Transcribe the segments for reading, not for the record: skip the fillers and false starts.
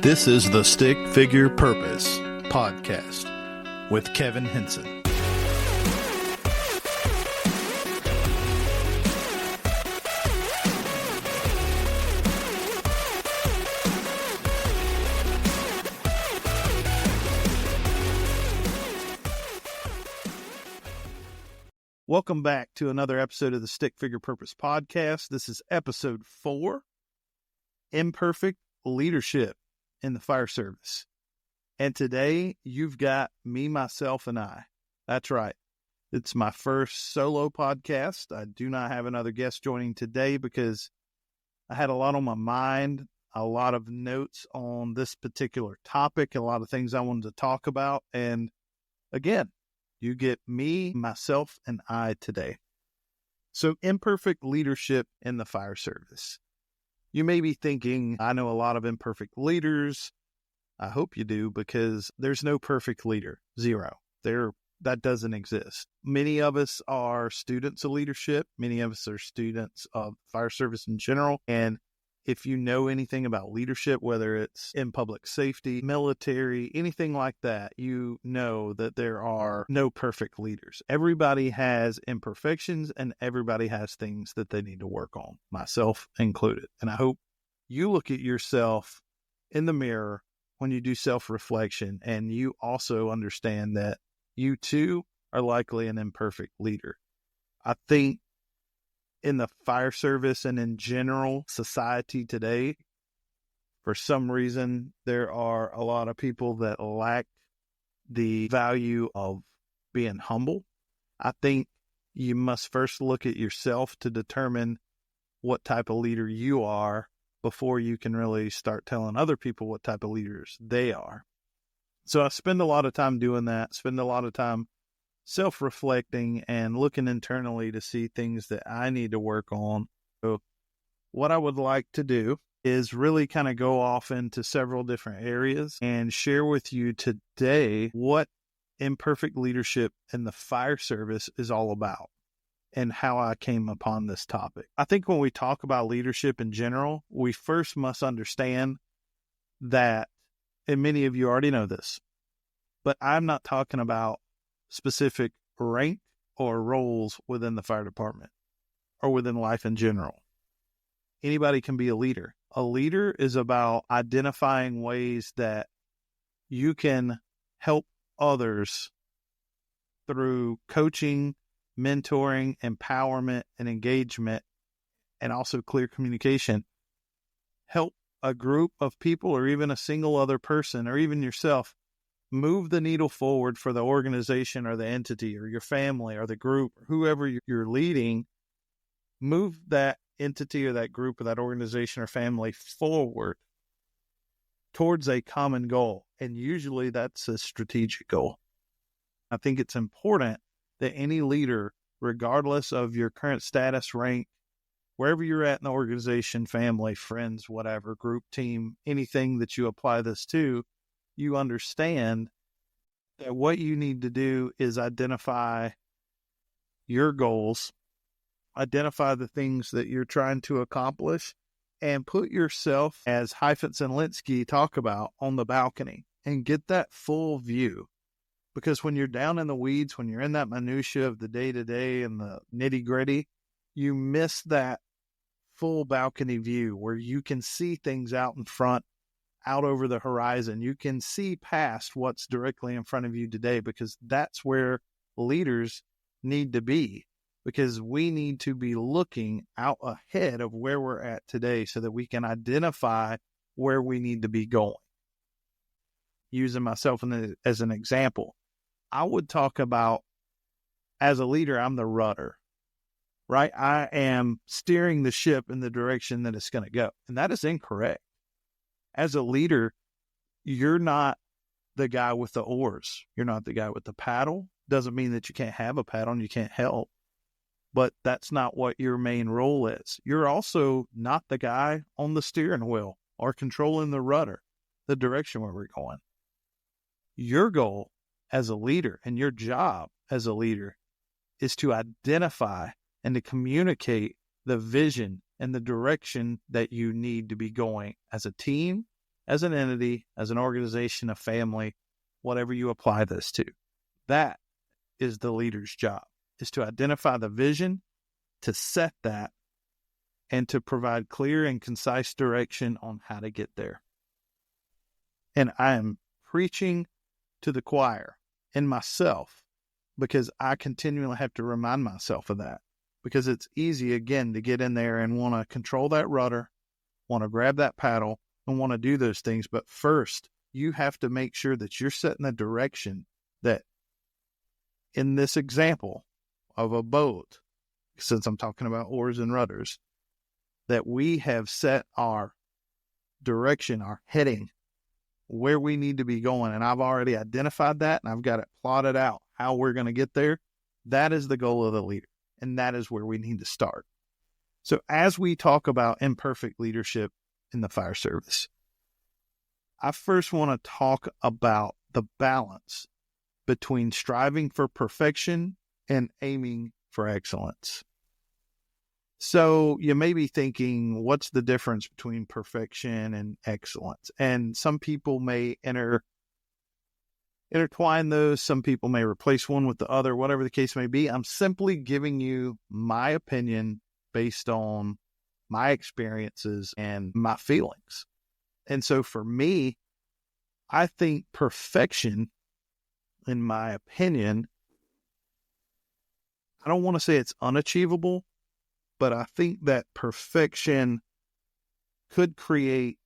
This is the Stick Figure Purpose podcast with Kevin Henson. Welcome back to another episode of the Stick Figure Purpose podcast. This is episode 4, Imperfect Leadership in the Fire Service. And today you've got me, myself, and I. That's right. It's my first solo podcast. I do not have another guest joining today because I had a lot on my mind, a lot of notes on this particular topic, a lot of things I wanted to talk about. And again, you get me, myself, and I today. So, imperfect leadership in the fire service. You may be thinking, I know a lot of imperfect leaders. I hope you do, because there's no perfect leader. Zero. That doesn't exist. Many of us are students of leadership. Many of us are students of fire service in general. And if you know anything about leadership, whether it's in public safety, military, anything like that, you know that there are no perfect leaders. Everybody has imperfections and everybody has things that they need to work on, myself included. And I hope you look at yourself in the mirror when you do self-reflection and you also understand that you too are likely an imperfect leader. I think in the fire service and in general society today, for some reason, there are a lot of people that lack the value of being humble. I think you must first look at yourself to determine what type of leader you are before you can really start telling other people what type of leaders they are. So I spend a lot of time doing that, spend a lot of time self-reflecting and looking internally to see things that I need to work on. So what I would like to do is really kind of go off into several different areas and share with you today what imperfect leadership in the fire service is all about and how I came upon this topic. I think when we talk about leadership in general, we first must understand that, and many of you already know this, but I'm not talking about specific rank or roles within the fire department or within life in general. Anybody can be a leader. A leader is about identifying ways that you can help others through coaching, mentoring, empowerment, and engagement, and also clear communication. Help a group of people or even a single other person or even yourself move the needle forward for the organization or the entity or your family or the group, or whoever you're leading. Move that entity or that group or that organization or family forward towards a common goal. And usually that's a strategic goal. I think it's important that any leader, regardless of your current status, rank, wherever you're at in the organization, family, friends, whatever, group, team, anything that you apply this to, you understand that what you need to do is identify your goals, identify the things that you're trying to accomplish, and put yourself, as Heifetz and Linsky talk about, on the balcony and get that full view. Because when you're down in the weeds, when you're in that minutia of the day-to-day and the nitty-gritty, you miss that full balcony view where you can see things out in front, out over the horizon. You can see past what's directly in front of you today, because that's where leaders need to be, because we need to be looking out ahead of where we're at today so that we can identify where we need to be going. Using myself as an example, I would talk about, as a leader, I'm the rudder, right? I am steering the ship in the direction that it's going to go. And that is incorrect. As a leader, you're not the guy with the oars. You're not the guy with the paddle. Doesn't mean that you can't have a paddle and you can't help, but that's not what your main role is. You're also not the guy on the steering wheel or controlling the rudder, the direction where we're going. Your goal as a leader and your job as a leader is to identify and to communicate the vision and the direction that you need to be going as a team, as an entity, as an organization, a family, whatever you apply this to. That is the leader's job, is to identify the vision, to set that, and to provide clear and concise direction on how to get there. And I am preaching to the choir and myself because I continually have to remind myself of that, because it's easy, again, to get in there and want to control that rudder, want to grab that paddle, and want to do those things. But first, you have to make sure that you're setting the direction that, in this example of a boat, since I'm talking about oars and rudders, that we have set our direction, our heading, where we need to be going. And I've already identified that, and I've got it plotted out how we're going to get there. That is the goal of the leader, and that is where we need to start. So as we talk about imperfect leadership in the fire service, I first want to talk about the balance between striving for perfection and aiming for excellence. So you may be thinking, what's the difference between perfection and excellence? And some people may intertwine those. Some people may replace one with the other, whatever the case may be. I'm simply giving you my opinion based on my experiences and my feelings. And so for me, I think perfection, in my opinion, I don't want to say it's unachievable, but I think that perfection could create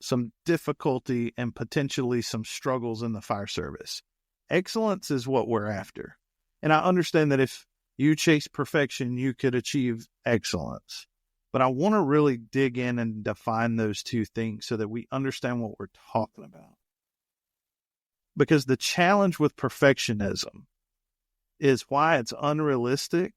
some difficulty and potentially some struggles in the fire service. Excellence is what we're after. And I understand that if you chase perfection, you could achieve excellence. But I want to really dig in and define those two things so that we understand what we're talking about. Because the challenge with perfectionism is why it's unrealistic.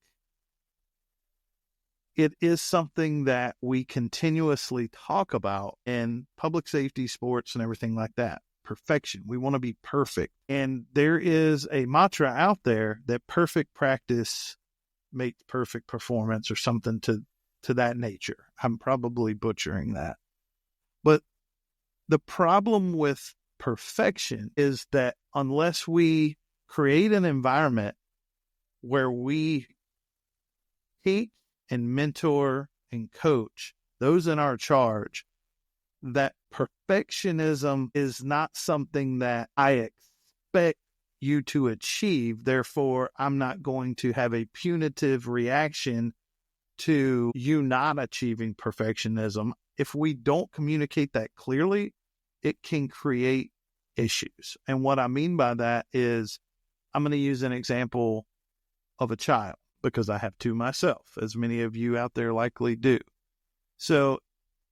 It is something that we continuously talk about in public safety, sports, and everything like that. Perfection. We want to be perfect. And there is a mantra out there that perfect practice makes perfect performance, or something to that nature. I'm probably butchering that. But the problem with perfection is that unless we create an environment where we teach and mentor and coach those in our charge, that perfectionism is not something that I expect you to achieve. Therefore, I'm not going to have a punitive reaction to you not achieving perfectionism. If we don't communicate that clearly, it can create issues. And what I mean by that is, I'm going to use an example of a child, because I have two myself, as many of you out there likely do. So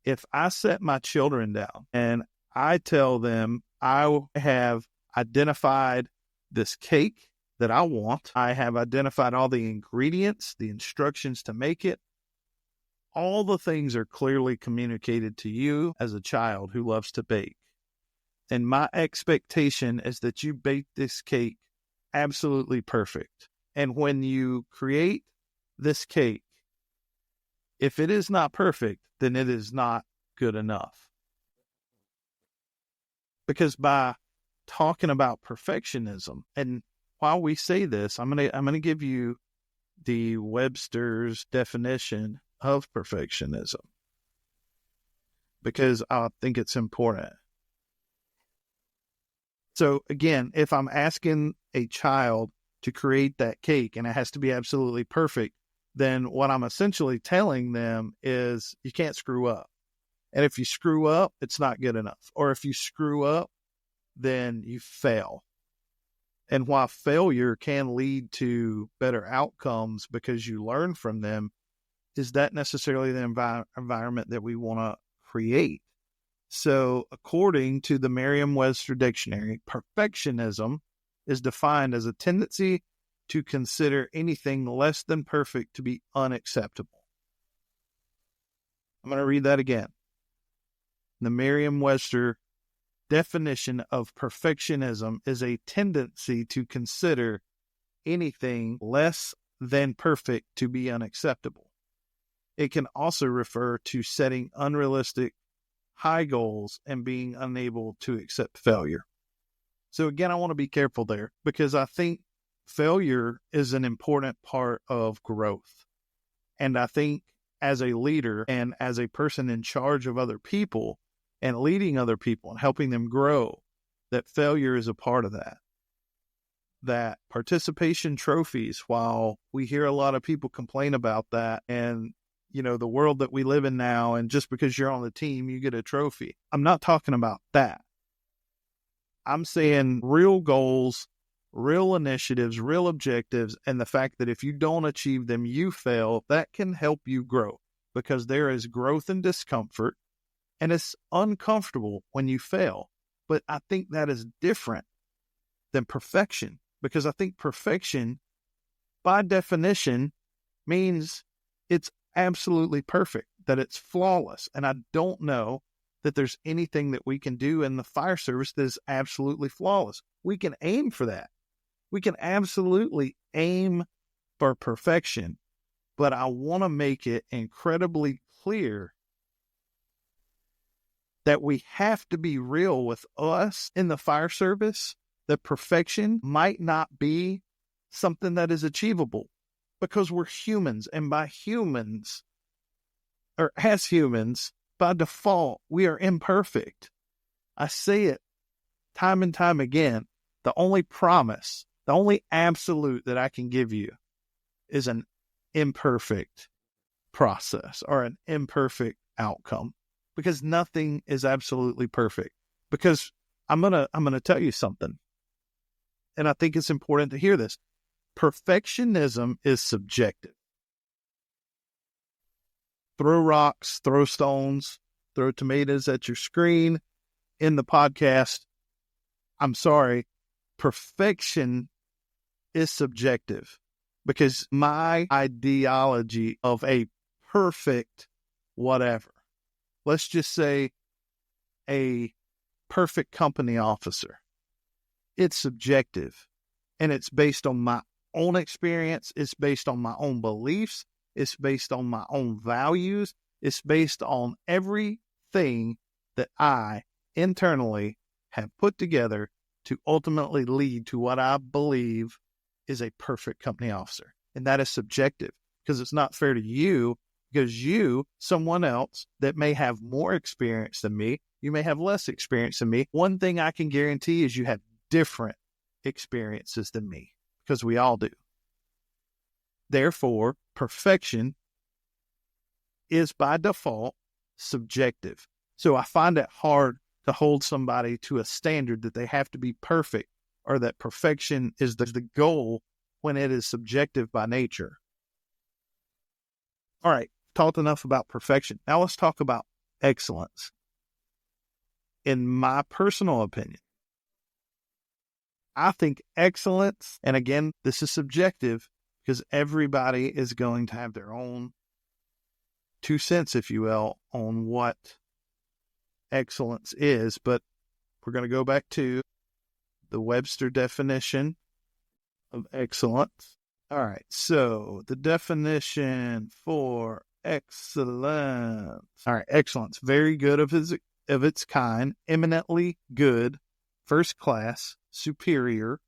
if I set my children down and I tell them I have identified this cake that I want, I have identified all the ingredients, the instructions to make it, all the things are clearly communicated to you as a child who loves to bake. And my expectation is that you bake this cake absolutely perfect. And when you create this cake, if it is not perfect, then it is not good enough. Because by talking about perfectionism, and while we say this, I'm gonna give you the Webster's definition of perfectionism, because I think it's important. So again, if I'm asking a child to create that cake and it has to be absolutely perfect, then what I'm essentially telling them is you can't screw up. And if you screw up, it's not good enough. Or if you screw up, then you fail. And while failure can lead to better outcomes because you learn from them, is that necessarily the environment that we want to create? So according to the Merriam-Webster dictionary, perfectionism is defined as a tendency to consider anything less than perfect to be unacceptable. I'm going to read that again. The Merriam-Webster definition of perfectionism is a tendency to consider anything less than perfect to be unacceptable. It can also refer to setting unrealistic, high goals and being unable to accept failure. So again, I want to be careful there because I think failure is an important part of growth. And I think as a leader and as a person in charge of other people and leading other people and helping them grow, that failure is a part of that. That participation trophies, while we hear a lot of people complain about that and, the world that we live in now, and just because you're on the team, you get a trophy. I'm not talking about that. I'm saying real goals, real initiatives, real objectives, and the fact that if you don't achieve them, you fail, that can help you grow because there is growth and discomfort, and it's uncomfortable when you fail. But I think that is different than perfection because I think perfection, by definition, means it's absolutely perfect, that it's flawless. And I don't know that there's anything that we can do in the fire service that is absolutely flawless. We can aim for that. We can absolutely aim for perfection, but I want to make it incredibly clear that we have to be real with us in the fire service, that perfection might not be something that is achievable because we're humans, and as humans, by default, we are imperfect. I say it time and time again. The only promise, the only absolute that I can give you is an imperfect process or an imperfect outcome, because nothing is absolutely perfect. Because I'm gonna tell you something, and I think it's important to hear this. Perfectionism is subjective. Throw rocks, throw stones, throw tomatoes at your screen in the podcast. I'm sorry. Perfection is subjective because my ideology of a perfect whatever, let's just say a perfect company officer, it's subjective, and it's based on my own experience. It's based on my own beliefs. It's based on my own values. It's based on everything that I internally have put together to ultimately lead to what I believe is a perfect company officer. And that is subjective because it's not fair to you, because you, someone else that may have more experience than me, you may have less experience than me. One thing I can guarantee is you have different experiences than me, because we all do. Therefore, perfection is by default subjective. So I find it hard to hold somebody to a standard that they have to be perfect or that perfection is the goal when it is subjective by nature. All right, talked enough about perfection. Now let's talk about excellence. In my personal opinion, I think excellence, and again, this is subjective because everybody is going to have their own 2 cents, if you will, on what excellence is. But we're going to go back to the Webster definition of excellence. All right, so the definition for excellence. All right, excellence, very good of its kind, eminently good, first class, superior,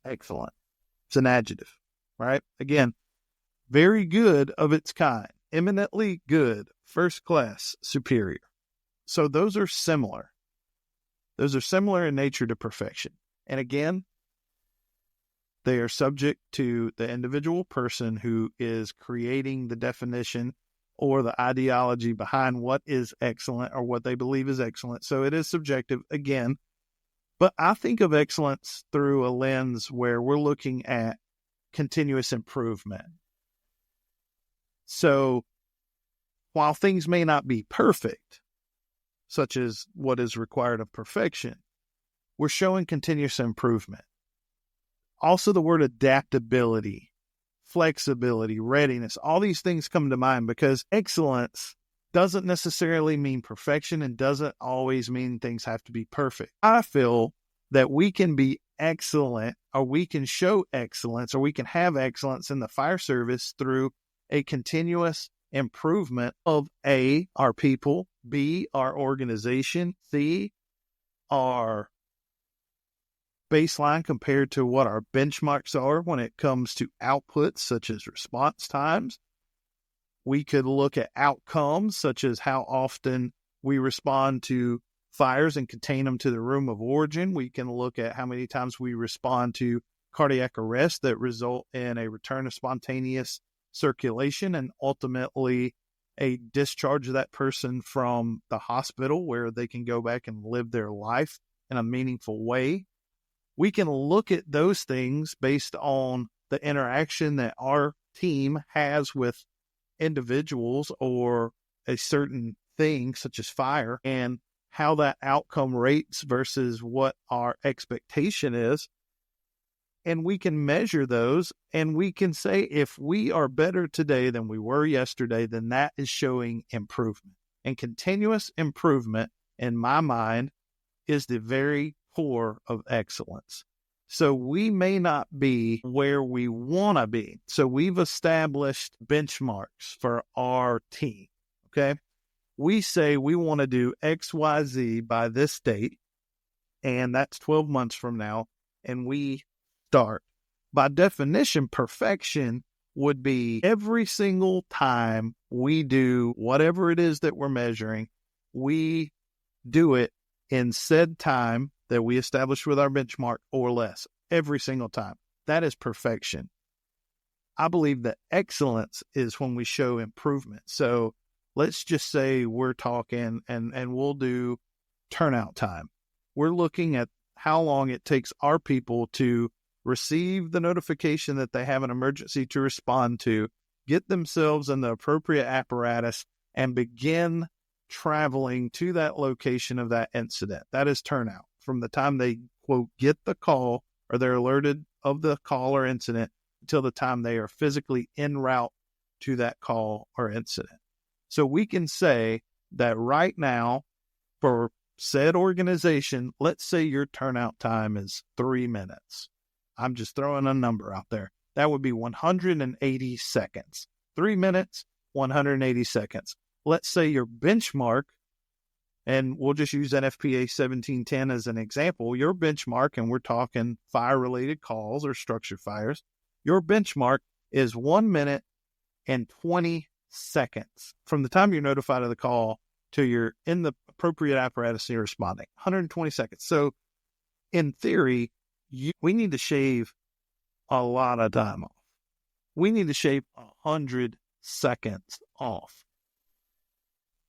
excellent. It's an adjective, right? Again, very good of its kind, eminently good, first class, superior. So those are similar. Those are similar in nature to perfection. And again, they are subject to the individual person who is creating the definition or the ideology behind what is excellent or what they believe is excellent. So it is subjective again. But I think of excellence through a lens where we're looking at continuous improvement. So while things may not be perfect, such as what is required of perfection, we're showing continuous improvement. Also, the word adaptability, flexibility, readiness, all these things come to mind because excellence doesn't necessarily mean perfection and doesn't always mean things have to be perfect. I feel that we can be excellent, or we can show excellence, or we can have excellence in the fire service through a continuous improvement of A, our people, B, our organization, C, our baseline compared to what our benchmarks are when it comes to outputs such as response times. We could look at outcomes such as how often we respond to fires and contain them to the room of origin. We can look at how many times we respond to cardiac arrest that result in a return of spontaneous circulation and ultimately a discharge of that person from the hospital where they can go back and live their life in a meaningful way. We can look at those things based on the interaction that our team has with individuals or a certain thing such as fire and how that outcome rates versus what our expectation is. And we can measure those and we can say if we are better today than we were yesterday, then that is showing improvement. And continuous improvement, in my mind, is the very core of excellence. So we may not be where we want to be. So we've established benchmarks for our team, okay? We say we want to do X, Y, Z by this date, and that's 12 months from now, and we start. By definition, perfection would be every single time we do whatever it is that we're measuring, we do it in said time that we establish with our benchmark or less every single time. That is perfection. I believe that excellence is when we show improvement. So let's just say we're talking and we'll do turnout time. We're looking at how long it takes our people to receive the notification that they have an emergency to respond to, get themselves in the appropriate apparatus, and begin traveling to that location of that incident. That is turnout. From the time they, quote, get the call or they're alerted of the call or incident until the time they are physically en route to that call or incident. So we can say that right now for said organization, let's say your turnout time is 3 minutes. I'm just throwing a number out there. That would be 180 seconds. 3 minutes, 180 seconds. Let's say your benchmark, and we'll just use NFPA 1710 as an example, your benchmark, and we're talking fire-related calls or structure fires, your benchmark is 1 minute and 20 seconds from the time you're notified of the call to you're in the appropriate apparatus and you're responding. 120 seconds. So in theory, we need to shave a lot of time off. We need to shave 100 seconds off.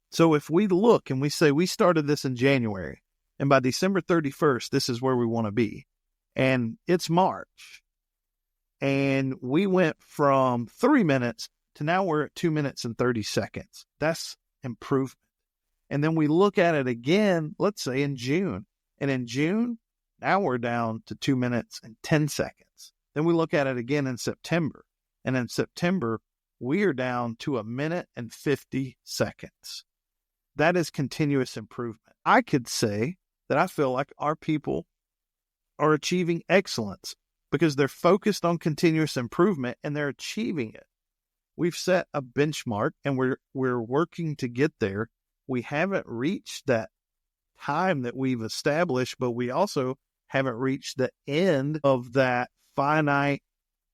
So if we look and we say we started this in January, and by December 31st, this is where we want to be, and it's March, and we went from 3 minutes to now we're at 2 minutes and 30 seconds. That's improvement. And then we look at it again, let's say in June, and in June, now we're down to 2 minutes and 10 seconds. Then we look at it again in September, and in September, we are down to 1 minute and 50 seconds. That is continuous improvement. I could say that I feel like our people are achieving excellence because they're focused on continuous improvement and they're achieving it. We've set a benchmark and we're working to get there. We haven't reached that time that we've established, but we also haven't reached the end of that finite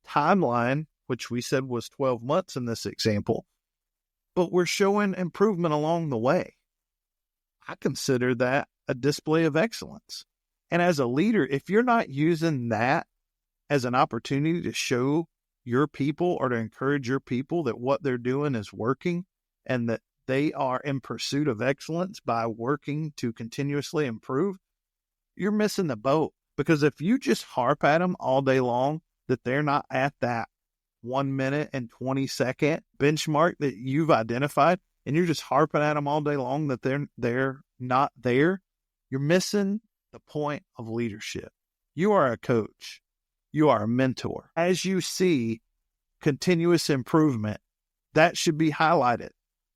timeline, which we said was 12 months in this example. But we're showing improvement along the way. I consider that a display of excellence. And as a leader, if you're not using that as an opportunity to show your people or to encourage your people that what they're doing is working and that they are in pursuit of excellence by working to continuously improve, you're missing the boat. Because if you just harp at them all day long that they're not at that 1 minute and 20 second benchmark that you've identified, and you're just harping at them all day long that they're not there, you're missing the point of leadership. You are a coach. You are a mentor. As you see continuous improvement, that should be highlighted.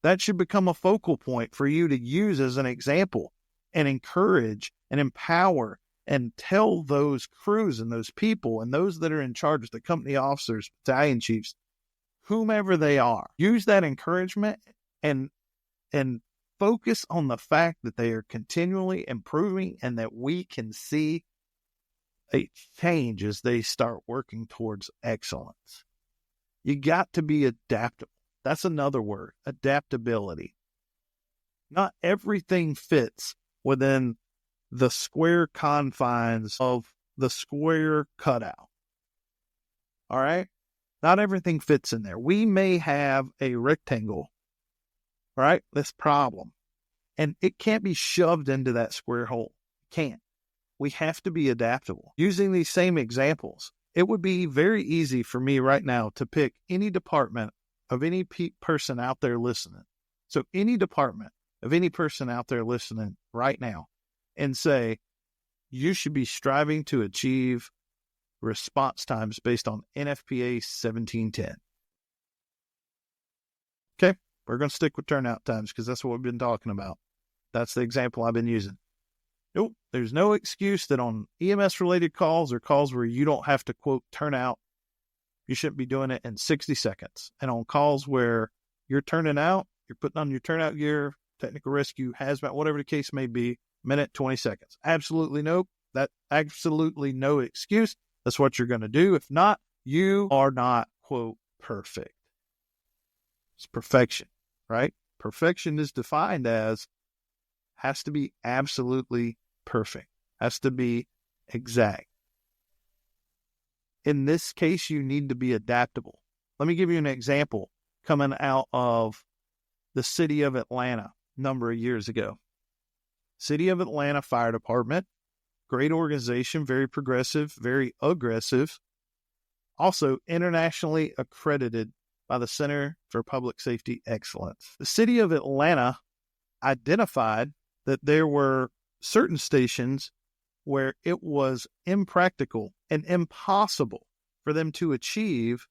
That should become a focal point for you to use as an example and encourage and empower and tell those crews and those people and those that are in charge, the company officers, battalion chiefs, whomever they are. Use that encouragement and focus on the fact that they are continually improving and that we can see a change as they start working towards excellence. You got to be adaptable. That's another word, adaptability. Not everything fits within the square confines of the square cutout. All right? Not everything fits in there. We may have a rectangle, right? This problem. And it can't be shoved into that square hole. It can't. We have to be adaptable. Using these same examples, it would be very easy for me right now to pick any department of any person out there listening. So any department of any person out there listening right now and say, you should be striving to achieve response times based on NFPA 1710. Okay, we're going to stick with turnout times because that's what we've been talking about. That's the example I've been using. Nope, there's no excuse that on EMS-related calls or calls where you don't have to, quote, turn out, you shouldn't be doing it in 60 seconds. And on calls where you're turning out, you're putting on your turnout gear, technical rescue, hazmat, whatever the case may be, minute, 20 seconds. Absolutely no excuse. That's what you're going to do. If not, you are not, quote, perfect. It's perfection, right? Perfection is defined as has to be absolutely perfect, has to be exact. In this case, you need to be adaptable. Let me give you an example coming out of the city of Atlanta a number of years ago. City of Atlanta Fire Department, great organization, very progressive, very aggressive, also internationally accredited by the Center for Public Safety Excellence. The city of Atlanta identified that there were certain stations where it was impractical and impossible for them to achieve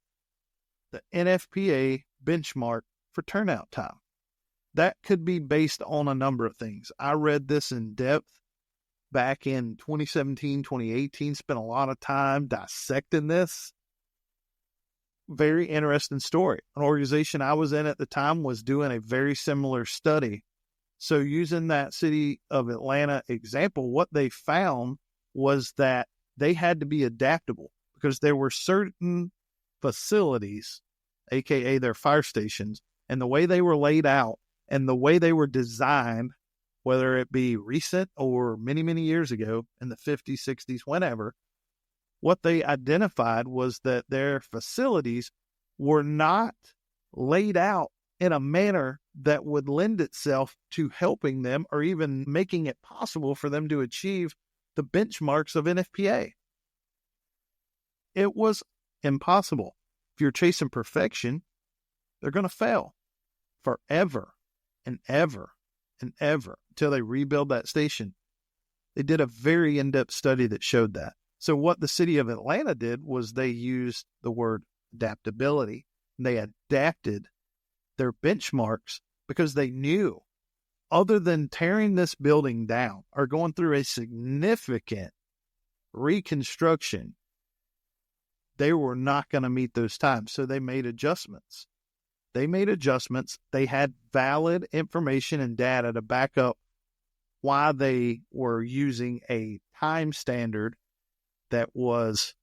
the NFPA benchmark for turnout time. That could be based on a number of things. I read this in depth back in 2017, 2018, spent a lot of time dissecting this. Very interesting story. An organization I was in at the time was doing a very similar study. So using that city of Atlanta example, what they found was that they had to be adaptable because there were certain facilities, aka their fire stations, and the way they were laid out and the way they were designed, whether it be recent or many, many years ago in the 50s, 60s, whenever, what they identified was that their facilities were not laid out in a manner that would lend itself to helping them or even making it possible for them to achieve the benchmarks of NFPA. It was impossible. If you're chasing perfection, they're going to fail forever and ever and ever until they rebuild that station. They did a very in-depth study that showed that. So what the city of Atlanta did was they used the word adaptability. And they adapted their benchmarks because they knew, other than tearing this building down or going through a significant reconstruction, they were not going to meet those times. So they made adjustments. They had valid information and data to back up why they were using a time standard that was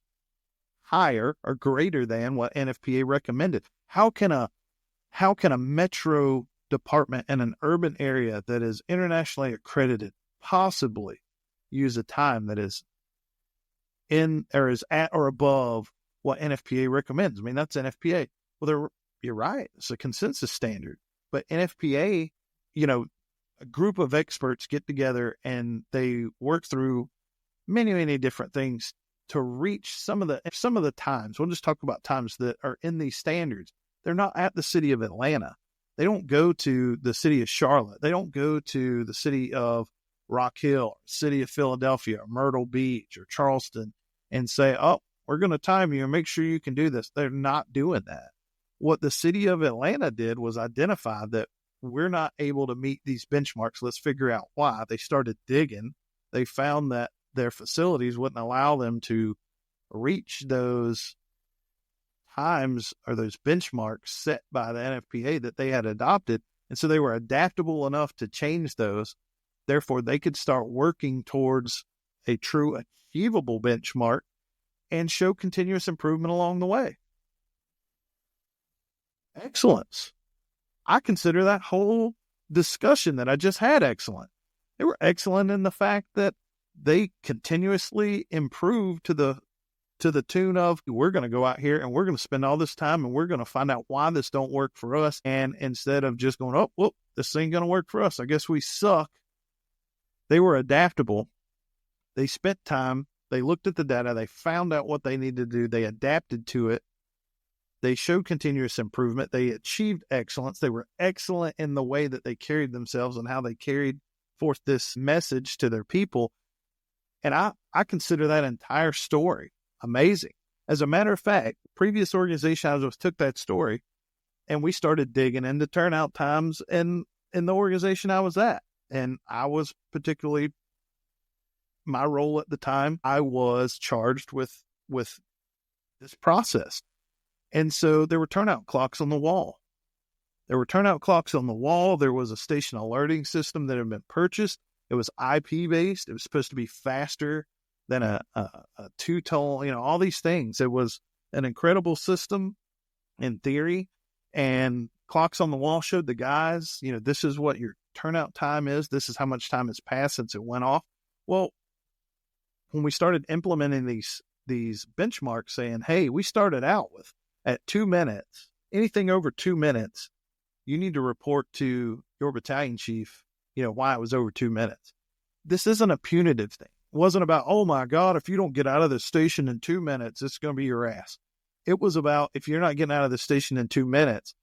higher or greater than what NFPA recommended. How can a metro department in an urban area that is internationally accredited possibly use a time that is in or is at or above what NFPA recommends? I mean, that's NFPA. Well, you're right. It's a consensus standard. But NFPA, a group of experts get together and they work through many, many different things to reach some of the times. We'll just talk about times that are in these standards. They're not at the city of Atlanta. They don't go to the city of Charlotte. They don't go to the city of Rock Hill, city of Philadelphia, or Myrtle Beach, or Charleston, and say, oh, we're going to time you and make sure you can do this. They're not doing that. What the city of Atlanta did was identify that we're not able to meet these benchmarks. Let's figure out why. They started digging. They found that their facilities wouldn't allow them to reach those times or those benchmarks set by the NFPA that they had adopted. And so they were adaptable enough to change those. Therefore, they could start working towards a true achievable benchmark and show continuous improvement along the way. Excellence. I consider that whole discussion that I just had excellent. They were excellent in the fact that they continuously improved to the tune of, we're going to go out here and we're going to spend all this time and we're going to find out why this don't work for us. And instead of just going, oh, well, this ain't going to work for us, I guess we suck. They were adaptable. They spent time. They looked at the data. They found out what they needed to do. They adapted to it. They showed continuous improvement. They achieved excellence. They were excellent in the way that they carried themselves and how they carried forth this message to their people. And I consider that entire story amazing. As a matter of fact, the previous organization I was with took that story and we started digging into turnout times in the organization I was at. And I was particularly, my role at the time, I was charged with this process. And so there were turnout clocks on the wall. There was a station alerting system that had been purchased. It was IP-based. It was supposed to be faster than a two-tone, all these things. It was an incredible system in theory. And clocks on the wall showed the guys, this is what your turnout time is. This is how much time has passed since it went off. Well, when we started implementing these benchmarks saying, hey, we started out with at 2 minutes, anything over 2 minutes, you need to report to your battalion chief, why it was over 2 minutes. This isn't a punitive thing. It wasn't about, oh my God, if you don't get out of the station in 2 minutes, it's going to be your ass. It was about, if you're not getting out of the station in 2 minutes,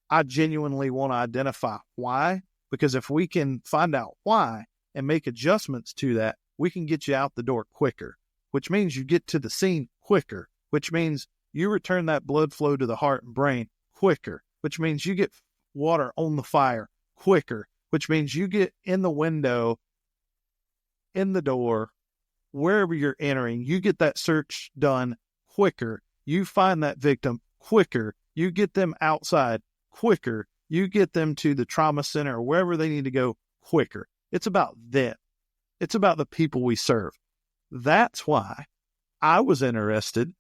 I genuinely want to identify why, because if we can find out why and make adjustments to that, we can get you out the door quicker, which means you get to the scene quicker, which means you return that blood flow to the heart and brain quicker, which means you get water on the fire quicker, which means you get in the window, in the door, wherever you're entering, you get that search done quicker. You find that victim quicker. You get them outside quicker. You get them to the trauma center or wherever they need to go quicker. It's about them. It's about the people we serve. That's why I was interested,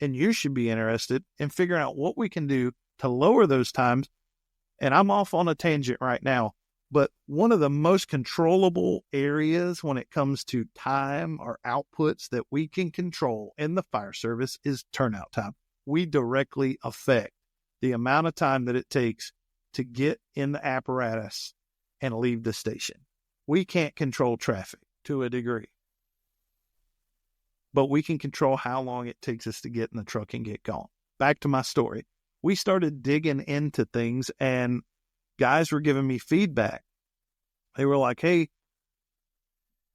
and you should be interested in figuring out what we can do to lower those times. And I'm off on a tangent right now, but one of the most controllable areas when it comes to time or outputs that we can control in the fire service is turnout time. We directly affect the amount of time that it takes to get in the apparatus and leave the station. We can't control traffic to a degree, but we can control how long it takes us to get in the truck and get gone. Back to my story. We started digging into things and guys were giving me feedback. They were like, hey,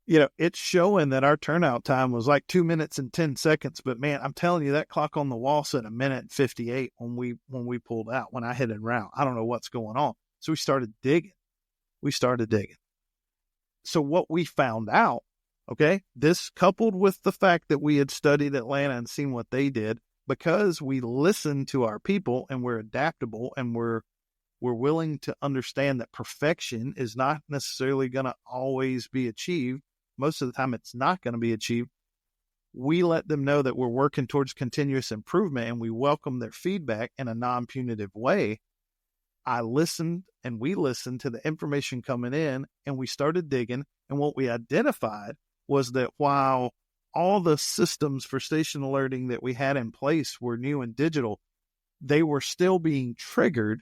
it's showing that our turnout time was like 2 minutes and 10 seconds. But man, I'm telling you, that clock on the wall said 1 minute and 58 when we pulled out, when I hit en route. I don't know what's going on. So we started digging. So what we found out, okay, this coupled with the fact that we had studied Atlanta and seen what they did, because we listen to our people and we're adaptable and we're willing to understand that perfection is not necessarily going to always be achieved. Most of the time it's not going to be achieved. We let them know that we're working towards continuous improvement and we welcome their feedback in a non-punitive way. I listened and we listened to the information coming in and we started digging. And what we identified was that while all the systems for station alerting that we had in place were new and digital, they were still being triggered.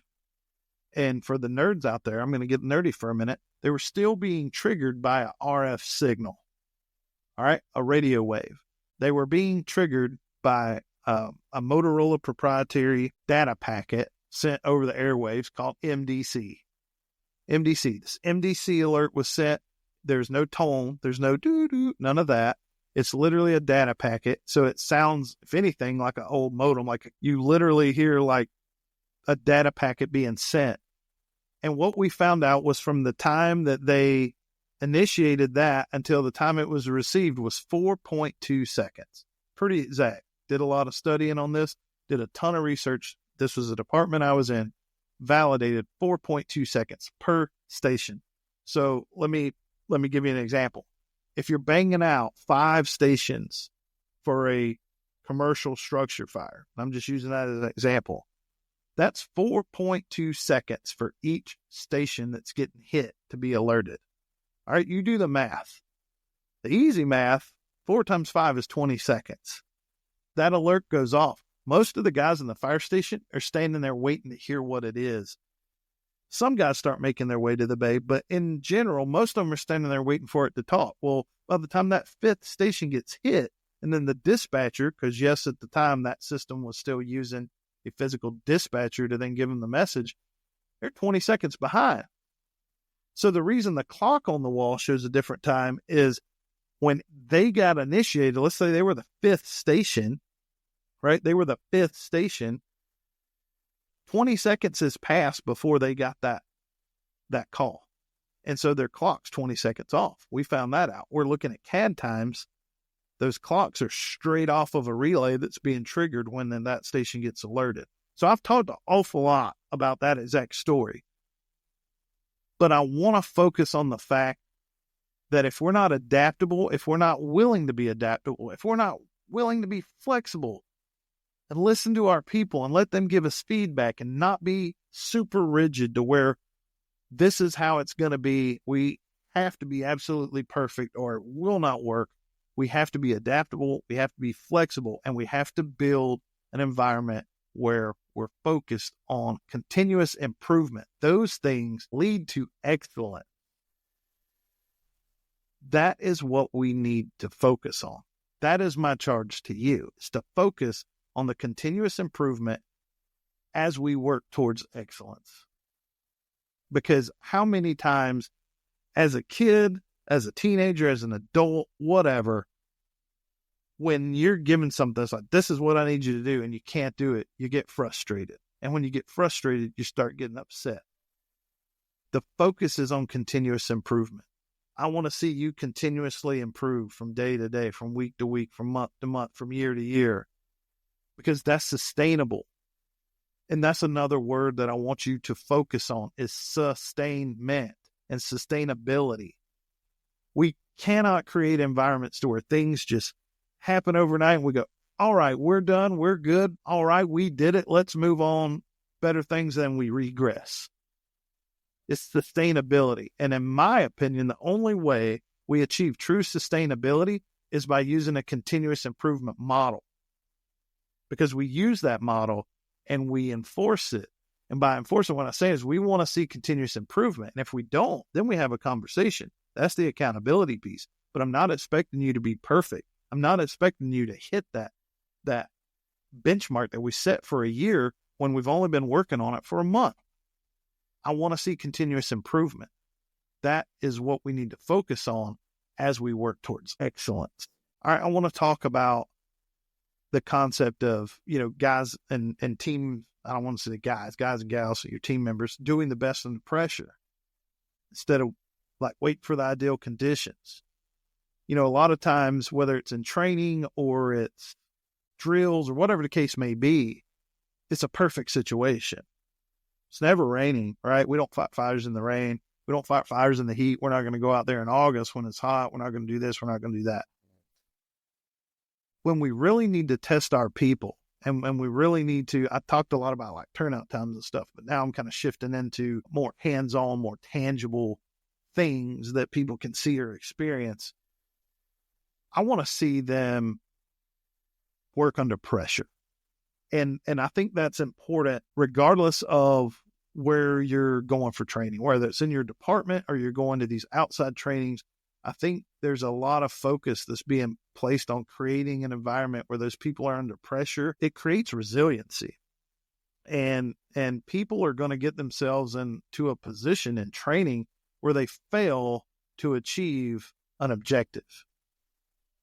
And for the nerds out there, I'm going to get nerdy for a minute. They were still being triggered by an RF signal. All right. A radio wave. They were being triggered by a Motorola proprietary data packet sent over the airwaves called MDC. This MDC alert was sent. There's no tone. There's no doo-doo, none of that. It's literally a data packet. So it sounds, if anything, like an old modem. Like you literally hear like a data packet being sent. And what we found out was from the time that they initiated that until the time it was received was 4.2 seconds. Pretty exact. Did a lot of studying on this. did a ton of research. This was a department I was in, validated 4.2 seconds per station. So let me give you an example. If you're banging out 5 stations for a commercial structure fire, I'm just using that as an example, that's 4.2 seconds for each station that's getting hit to be alerted. All right, you do the math. The easy math, 4 times 5 is 20 seconds. That alert goes off. Most of the guys in the fire station are standing there waiting to hear what it is. Some guys start making their way to the bay, but in general, most of them are standing there waiting for it to talk. Well, by the time that 5th station gets hit, and then the dispatcher, because yes, at the time that system was still using a physical dispatcher to then give them the message, they're 20 seconds behind. So the reason the clock on the wall shows a different time is when they got initiated, let's say they were the 5th station, right? They were the 5th station. 20 seconds has passed before they got that call. And so their clock's 20 seconds off. We found that out. We're looking at CAD times. Those clocks are straight off of a relay that's being triggered when then that station gets alerted. So I've talked an awful lot about that exact story. But I want to focus on the fact that if we're not adaptable, if we're not willing to be adaptable, if we're not willing to be flexible and listen to our people and let them give us feedback and not be super rigid to where this is how it's going to be, we have to be absolutely perfect or it will not work. We have to be adaptable, we have to be flexible, and we have to build an environment where we're focused on continuous improvement. Those things lead to excellence. That is what we need to focus on. That is my charge to you, is to focus on the continuous improvement as we work towards excellence. Because how many times as a kid, as a teenager, as an adult, whatever, when you're given something that's like, this is what I need you to do, and you can't do it, you get frustrated. And when you get frustrated, you start getting upset. The focus is on continuous improvement. I want to see you continuously improve from day to day, from week to week, from month to month, from year to year, because that's sustainable. And that's another word that I want you to focus on is sustainment and sustainability. We cannot create environments to where things just happen overnight and we go, all right, we're done, we're good. All right, we did it. Let's move on. Better things than we regress. It's sustainability. And in my opinion, the only way we achieve true sustainability is by using a continuous improvement model. Because we use that model and we enforce it. And by enforcing, what I say is we want to see continuous improvement. And if we don't, then we have a conversation. That's the accountability piece. But I'm not expecting you to be perfect. I'm not expecting you to hit that benchmark that we set for a year when we've only been working on it for a month. I want to see continuous improvement. That is what we need to focus on as we work towards excellence. All right, I want to talk about the concept of, guys and team, I don't want to say guys and gals, so your team members, doing the best under pressure instead of wait for the ideal conditions. A lot of times, whether it's in training or it's drills or whatever the case may be, it's a perfect situation. It's never raining, right? We don't fight fires in the rain. We don't fight fires in the heat. We're not going to go out there in August when it's hot. We're not going to do this. We're not going to do that. When we really need to test our people and we really need to, I talked a lot about turnout times and stuff, but now I'm kind of shifting into more hands-on, more tangible things that people can see or experience. I want to see them work under pressure. And I think that's important regardless of where you're going for training, whether it's in your department or you're going to these outside trainings. I think there's a lot of focus that's being placed on creating an environment where those people are under pressure. It creates resiliency. And people are going to get themselves into a position in training where they fail to achieve an objective.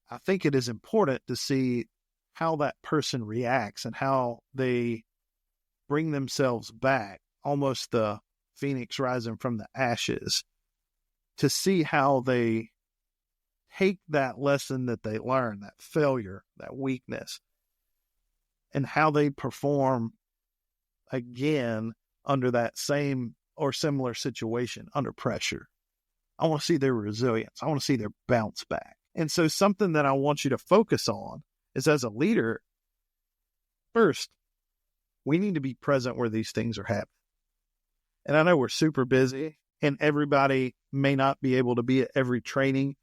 I think it is important to see how that person reacts and how they bring themselves back, almost the phoenix rising from the ashes, to see how they take that lesson that they learn, that failure, that weakness, and how they perform again under that same or similar situation under pressure. I want to see their resilience. I want to see their bounce back. And so something that I want you to focus on is, as a leader, first, we need to be present where these things are happening. And I know we're super busy and everybody may not be able to be at every training,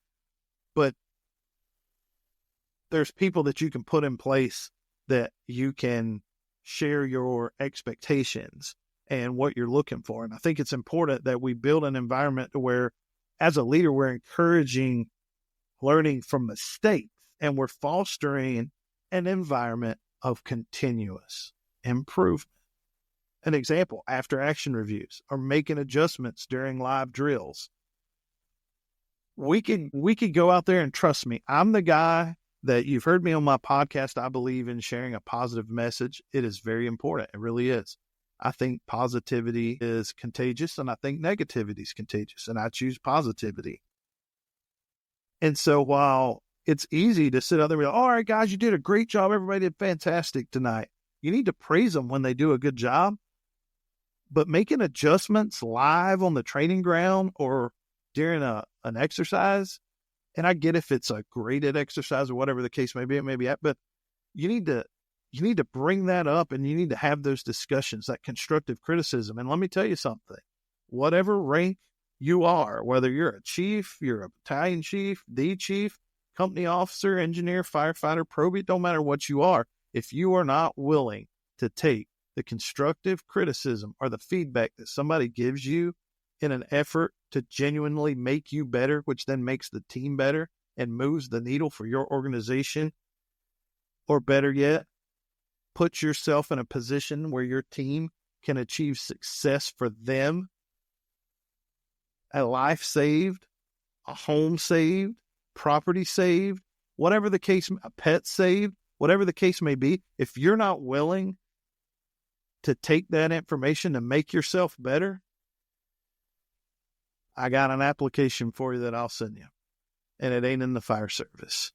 but there's people that you can put in place that you can share your expectations and what you're looking for. And I think it's important that we build an environment where, as a leader, we're encouraging learning from mistakes and we're fostering an environment of continuous improvement. An example, after action reviews or making adjustments during live drills. We could go out there, and trust me, I'm the guy that you've heard me on my podcast. I believe in sharing a positive message. It is very important. It really is. I think positivity is contagious and I think negativity is contagious, and I choose positivity. And so while it's easy to sit out there and be like, all right, guys, you did a great job. Everybody did fantastic tonight. You need to praise them when they do a good job. But making adjustments live on the training ground or during an exercise, and I get if it's a graded exercise or whatever the case may be, it may be at, but you need to bring that up and you need to have those discussions, that constructive criticism. And let me tell you something, whatever rank you are, whether you're a chief, you're a battalion chief, the chief, company officer, engineer, firefighter, probate, don't matter what you are, if you are not willing to take the constructive criticism or the feedback that somebody gives you in an effort to genuinely make you better, which then makes the team better and moves the needle for your organization, or better yet, put yourself in a position where your team can achieve success for them, a life saved, a home saved, property saved, whatever the case, a pet saved, whatever the case may be. If you're not willing to take that information to make yourself better, I got an application for you that I'll send you. And it ain't in the fire service.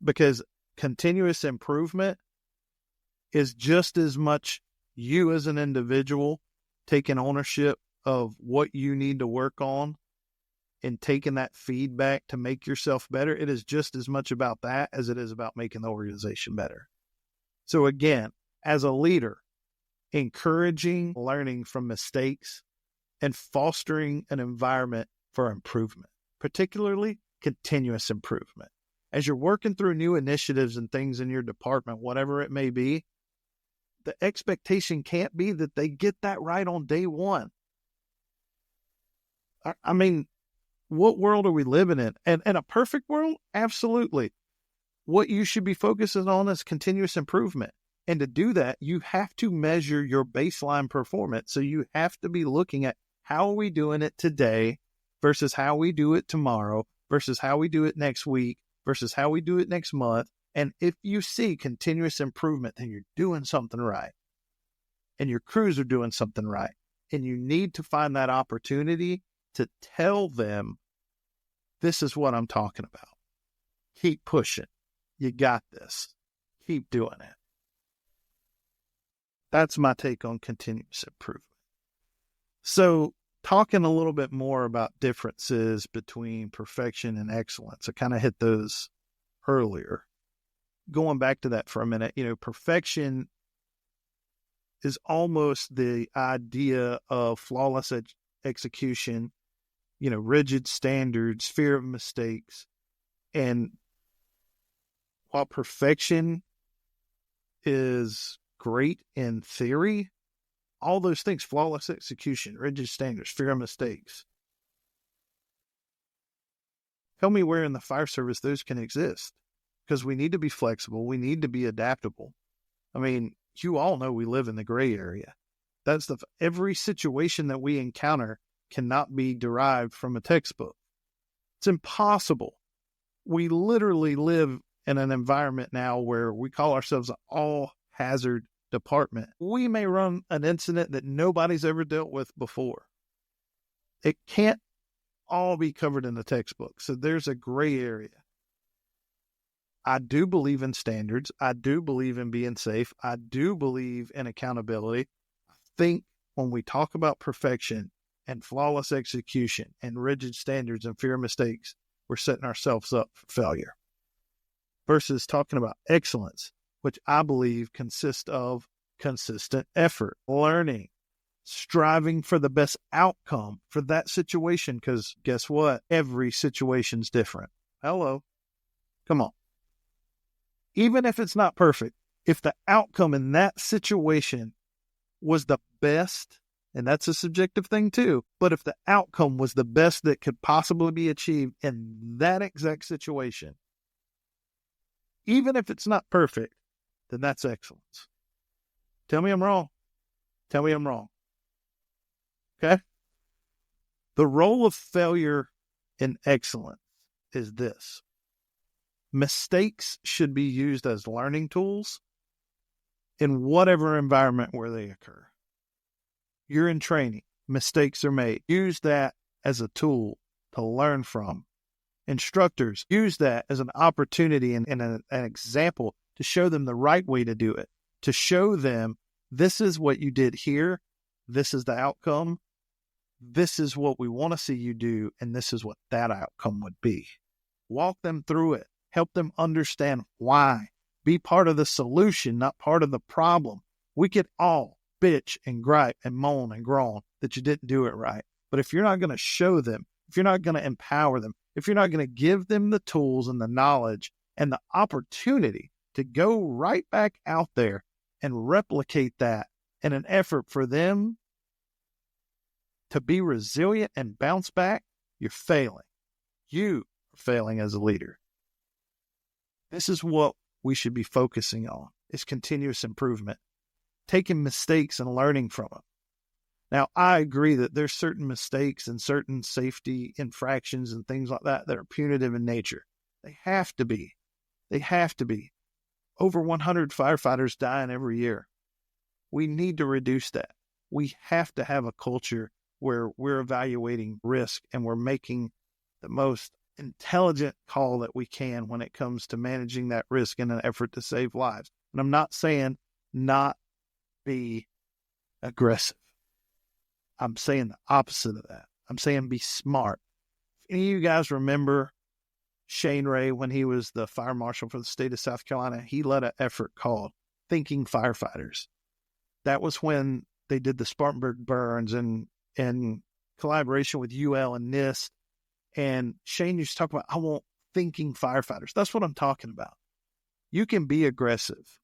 Because continuous improvement is just as much you as an individual taking ownership of what you need to work on and taking that feedback to make yourself better. It is just as much about that as it is about making the organization better. So again, as a leader, encouraging learning from mistakes and fostering an environment for improvement, particularly continuous improvement. As you're working through new initiatives and things in your department, whatever it may be, the expectation can't be that they get that right on day one. I mean, what world are we living in? And in a perfect world, absolutely. What you should be focusing on is continuous improvement. And to do that, you have to measure your baseline performance. So you have to be looking at how are we doing it today versus how we do it tomorrow versus how we do it next week versus how we do it next month. And if you see continuous improvement, then you're doing something right. And your crews are doing something right. And you need to find that opportunity to tell them, this is what I'm talking about. Keep pushing. You got this. Keep doing it. That's my take on continuous improvement. So talking a little bit more about differences between perfection and excellence, I kind of hit those earlier. Going back to that for a minute, perfection is almost the idea of flawless execution, rigid standards, fear of mistakes. And while perfection is great in theory, all those things, flawless execution, rigid standards, fear of mistakes. Tell me where in the fire service those can exist, because we need to be flexible. We need to be adaptable. I mean, you all know we live in the gray area. Every situation that we encounter cannot be derived from a textbook. It's impossible. We literally live in an environment now where we call ourselves an all-hazard department. We may run an incident that nobody's ever dealt with before. It can't all be covered in the textbook. So there's a gray area. I do believe in standards. I do believe in being safe. I do believe in accountability. I think when we talk about perfection and flawless execution and rigid standards and fear of mistakes, we're setting ourselves up for failure. Versus talking about excellence, which I believe consists of consistent effort, learning, striving for the best outcome for that situation. Because guess what? Every situation's different. Hello. Come on. Even if it's not perfect, if the outcome in that situation was the best, and that's a subjective thing too, but if the outcome was the best that could possibly be achieved in that exact situation, even if it's not perfect, then that's excellence. Tell me I'm wrong. Tell me I'm wrong. Okay? The role of failure in excellence is this. Mistakes should be used as learning tools in whatever environment where they occur. You're in training. Mistakes are made. Use that as a tool to learn from. Instructors use that as an opportunity and an example to show them the right way to do it, to show them this is what you did here, this is the outcome, this is what we want to see you do, and this is what that outcome would be. Walk them through it. Help them understand why. Be part of the solution, not part of the problem. We could all bitch and gripe and moan and groan that you didn't do it right. But if you're not going to show them, if you're not going to empower them, if you're not going to give them the tools and the knowledge and the opportunity to go right back out there and replicate that in an effort for them to be resilient and bounce back, you're failing. You are failing as a leader. This is what we should be focusing on, is continuous improvement, taking mistakes and learning from them. Now, I agree that there's certain mistakes and certain safety infractions and things like that that are punitive in nature. They have to be. They have to be. Over 100 firefighters dying every year. We need to reduce that. We have to have a culture where we're evaluating risk and we're making the most intelligent call that we can when it comes to managing that risk in an effort to save lives. And I'm not saying not be aggressive. I'm saying the opposite of that. I'm saying be smart. If any of you guys remember Shane Ray when he was the fire marshal for the state of South Carolina, he led an effort called Thinking Firefighters. That was when they did the Spartanburg burns and in collaboration with UL and NIST. And Shane used to talk about, I want thinking firefighters. That's what I'm talking about. You can be aggressive.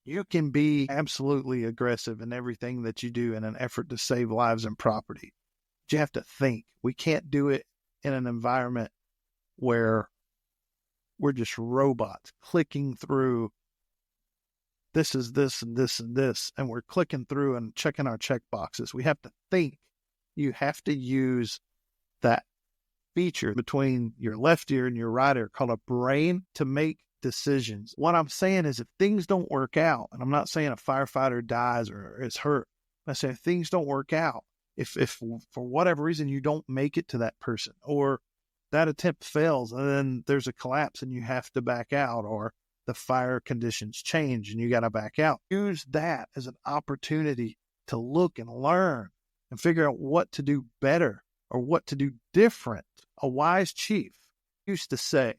You can be absolutely aggressive in everything that you do in an effort to save lives and property. But you have to think. We can't do it in an environment where we're just robots clicking through this is this and this and this, and we're clicking through and checking our check boxes. We have to think. You have to use that feature between your left ear and your right ear called a brain to make decisions. What I'm saying is if things don't work out, and I'm not saying a firefighter dies or is hurt, I'm saying if things don't work out, if for whatever reason you don't make it to that person or that attempt fails and then there's a collapse and you have to back out or the fire conditions change and you got to back out, use that as an opportunity to look and learn and figure out what to do better or what to do different. A wise chief used to say,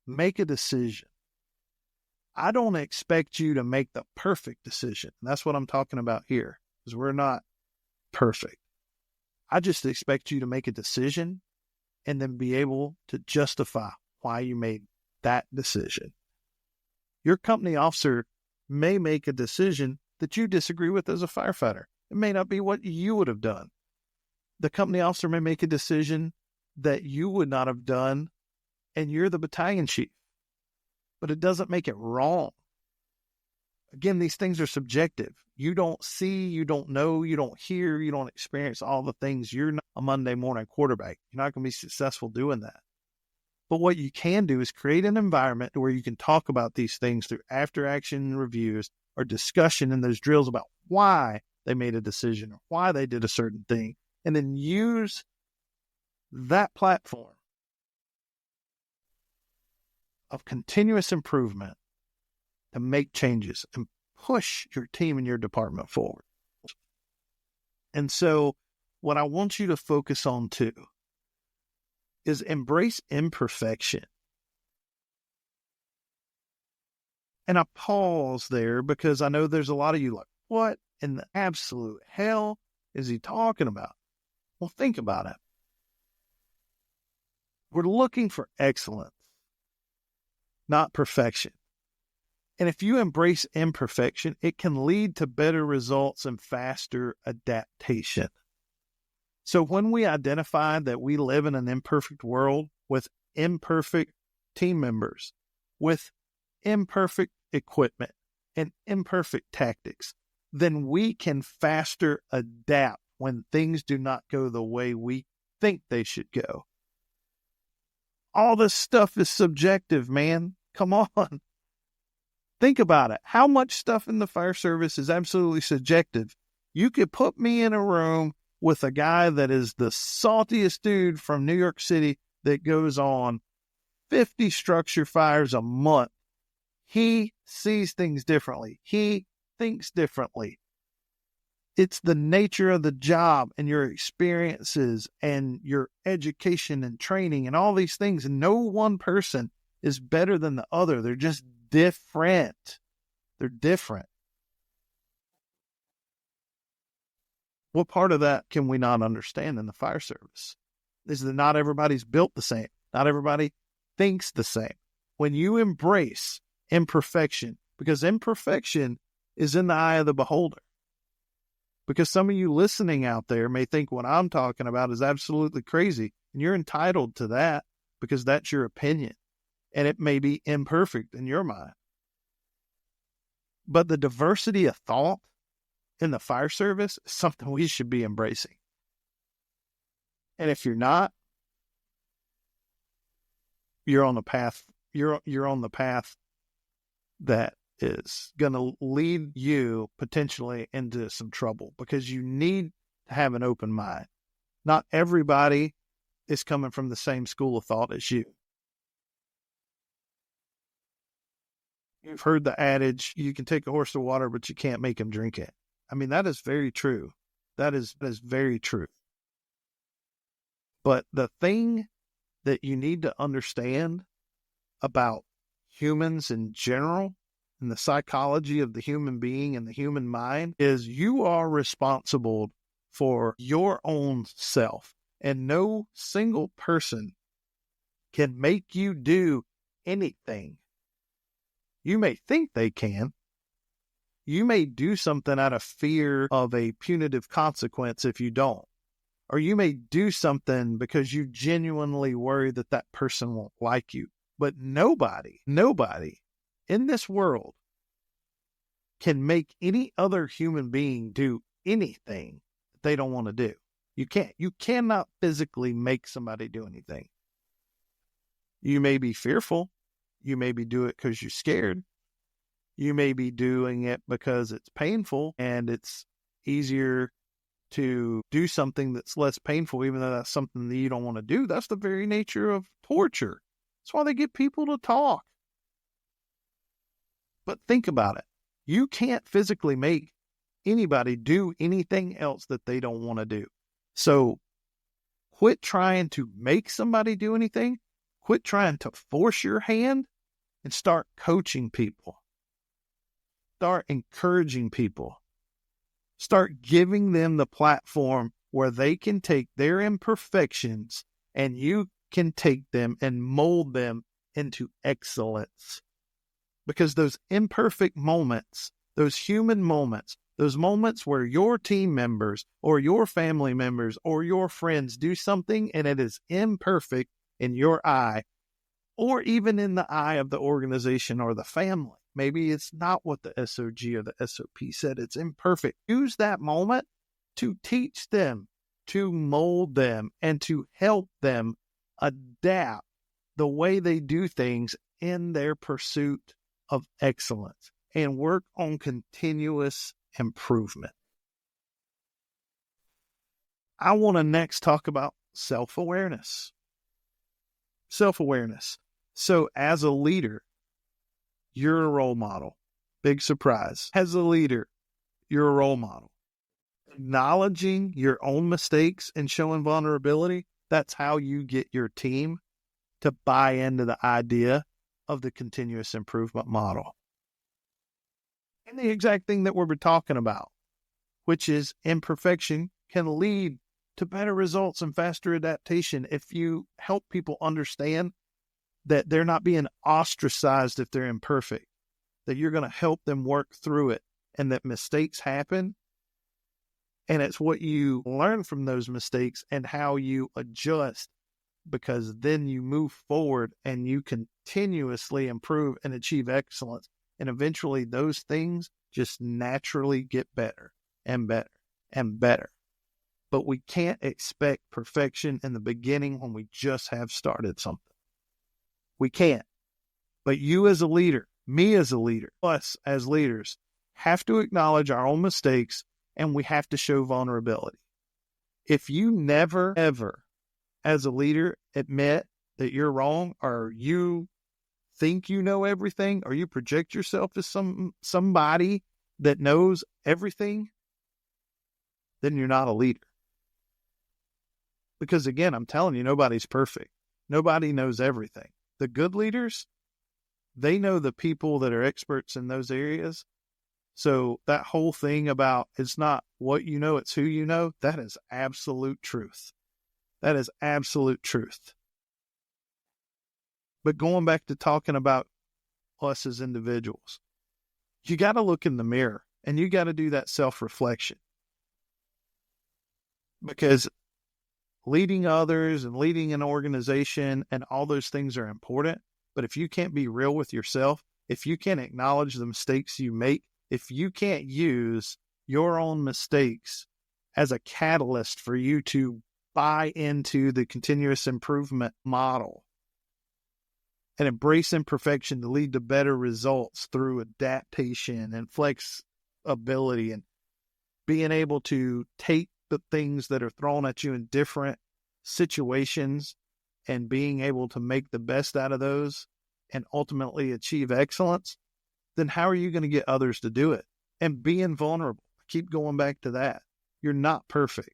make a decision. I don't expect you to make the perfect decision. And that's what I'm talking about here, because we're not perfect. I just expect you to make a decision and then be able to justify why you made that decision. Your company officer may make a decision that you disagree with as a firefighter. It may not be what you would have done. The company officer may make a decision that you would not have done, and you're the battalion chief. But it doesn't make it wrong. Again, these things are subjective. You don't see, you don't know, you don't hear, you don't experience all the things. You're not a Monday morning quarterback. You're not going to be successful doing that. But what you can do is create an environment where you can talk about these things through after-action reviews or discussion in those drills about why they made a decision or why they did a certain thing, and then use that platform of continuous improvement to make changes and push your team and your department forward. And so what I want you to focus on too is embrace imperfection. And I pause there because I know there's a lot of you like, what in the absolute hell is he talking about? Well, think about it. We're looking for excellence, not perfection. And if you embrace imperfection, it can lead to better results and faster adaptation. So when we identify that we live in an imperfect world with imperfect team members, with imperfect equipment and imperfect tactics, then we can faster adapt when things do not go the way we think they should go. All this stuff is subjective, man. Come on. Think about it. How much stuff in the fire service is absolutely subjective? You could put me in a room with a guy that is the saltiest dude from New York City that goes on 50 structure fires a month. He sees things differently. He thinks differently. It's the nature of the job and your experiences and your education and training and all these things. And no one person is better than the other. They're just different. They're different. What part of that can we not understand in the fire service? Is that not everybody's built the same. Not everybody thinks the same. When you embrace imperfection, because imperfection is in the eye of the beholder. Because some of you listening out there may think what I'm talking about is absolutely crazy, and you're entitled to that because that's your opinion, and it may be imperfect in your mind. But the diversity of thought in the fire service is something we should be embracing. And if you're not, you're on the path. You're on the path that is going to lead you potentially into some trouble, because you need to have an open mind. Not everybody is coming from the same school of thought as you. You've heard the adage, you can take a horse to water, but you can't make him drink it. I mean, that is very true. That is very true. But the thing that you need to understand about humans in general and the psychology of the human being and the human mind is you are responsible for your own self, and no single person can make you do anything. You may think they can. You may do something out of fear of a punitive consequence if you don't. Or you may do something because you genuinely worry that that person won't like you. But nobody in this world can make any other human being do anything that they don't want to do. You can't. You cannot physically make somebody do anything. You may be fearful. You maybe do it because you're scared. You may be doing it because it's painful and it's easier to do something that's less painful, even though that's something that you don't want to do. That's the very nature of torture. That's why they get people to talk. But think about it. You can't physically make anybody do anything else that they don't want to do. So quit trying to make somebody do anything. Quit trying to force your hand and start coaching people. Start encouraging people. Start giving them the platform where they can take their imperfections and you can take them and mold them into excellence. Because those imperfect moments, those human moments, those moments where your team members or your family members or your friends do something and it is imperfect in your eye, or even in the eye of the organization or the family. Maybe it's not what the SOG or the SOP said. It's imperfect. Use that moment to teach them, to mold them, and to help them adapt the way they do things in their pursuit of excellence and work on continuous improvement. I want to next talk about self-awareness. Self-awareness. So as a leader, you're a role model. Big surprise. As a leader, you're a role model. Acknowledging your own mistakes and showing vulnerability, that's how you get your team to buy into the idea of the continuous improvement model. And the exact thing that we've been talking about, which is imperfection can lead to better results and faster adaptation if you help people understand that they're not being ostracized if they're imperfect, that you're going to help them work through it, and that mistakes happen. And it's what you learn from those mistakes and how you adjust, because then you move forward and you continuously improve and achieve excellence. And eventually those things just naturally get better and better and better. But we can't expect perfection in the beginning when we just have started something. We can't. But you as a leader, me as a leader, us as leaders have to acknowledge our own mistakes, and we have to show vulnerability. If you never, ever, as a leader, admit that you're wrong, or you think you know everything, or you project yourself as somebody that knows everything, then you're not a leader. Because again, I'm telling you, nobody's perfect. Nobody knows everything. The good leaders, they know the people that are experts in those areas. So that whole thing about it's not what you know, it's who you know, that is absolute truth. That is absolute truth. But going back to talking about us as individuals, you got to look in the mirror and you got to do that self-reflection. Because leading others and leading an organization and all those things are important. But if you can't be real with yourself, if you can't acknowledge the mistakes you make, if you can't use your own mistakes as a catalyst for you to buy into the continuous improvement model and embrace imperfection to lead to better results through adaptation and flexibility and being able to take the things that are thrown at you in different situations and being able to make the best out of those and ultimately achieve excellence, then how are you going to get others to do it? And being vulnerable. I keep going back to that. You're not perfect.